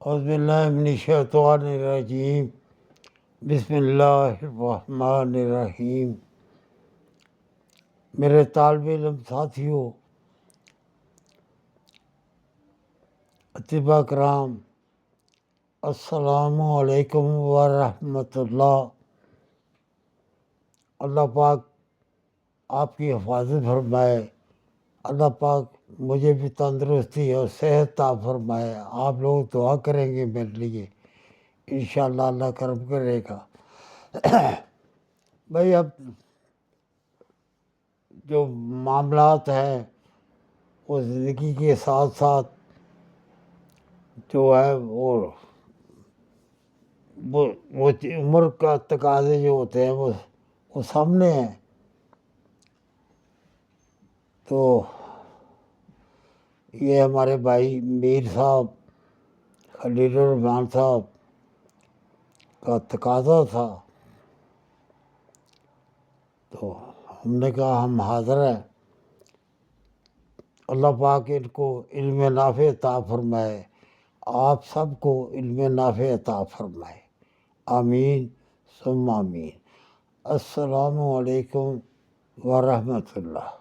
اعوذ باللہ من الشیطان الرجیم، بسم اللہ الرحمن الرحیم۔ میرے طالب علم ساتھیوں، اطباء کرام، السلام علیکم ورحمۃ اللہ۔ اللہ پاک آپ کی حفاظت فرمائے، اللہ پاک مجھے بھی تندرستی اور صحت عطا فرمائے۔ آپ لوگ دعا کریں گے میرے لیے، انشاءاللہ اللہ کرم کرے گا۔ بھائی اب جو معاملات ہیں وہ زندگی کے ساتھ ساتھ جو ہے وہ عمر کا تقاضے جو ہوتے ہیں وہ سامنے ہیں۔ تو یہ ہمارے بھائی میر صاحب، خلیل الرحمن صاحب کا تقاضا تھا، تو ہم نے کہا ہم حاضر ہیں۔ اللہ پاک ان کو علم نافع عطا فرمائے، آپ سب کو علم نافع عطا فرمائے، آمین ثم آمین۔ السلام علیکم ورحمۃ اللہ۔